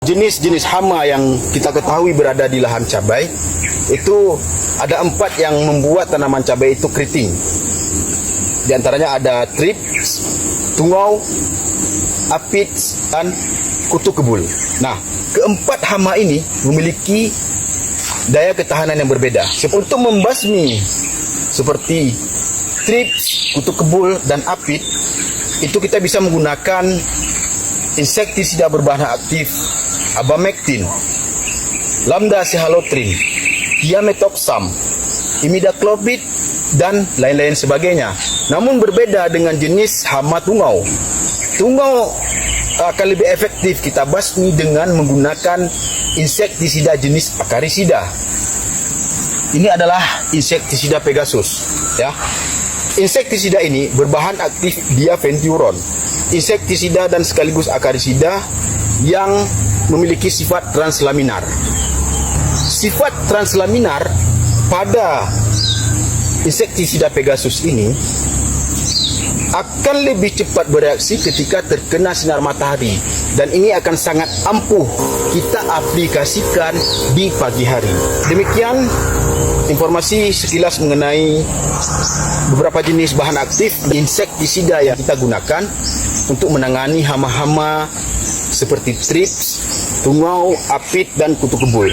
jenis-jenis hama yang kita ketahui berada di lahan cabai, itu ada 4 yang membuat tanaman cabai itu keriting. Di antaranya ada thrips, tungau, aphids, dan kutu kebul. Nah, keempat hama ini memiliki daya ketahanan yang berbeda. Untuk membasmi seperti thrips, kutu kebul, dan aphid, itu kita bisa menggunakan insektisida berbahan aktif abamectin, lambda-cyhalothrin, thiamethoxam, imidacloprid, dan lain-lain sebagainya. Namun berbeda dengan jenis hama tungau. Tungau akan lebih efektif kita basmi dengan menggunakan insektisida jenis akarisida. Ini adalah insektisida Pegasus, ya. Insektisida ini berbahan aktif diaventuron, insektisida dan sekaligus akarisida yang memiliki sifat translaminar. Sifat translaminar pada insektisida Pegasus ini akan lebih cepat bereaksi ketika terkena sinar matahari, dan ini akan sangat ampuh kita aplikasikan di pagi hari. Demikian informasi sekilas mengenai beberapa jenis bahan aktif insektisida yang kita gunakan untuk menangani hama-hama seperti thrips, tungau, aphid, dan kutu kebul.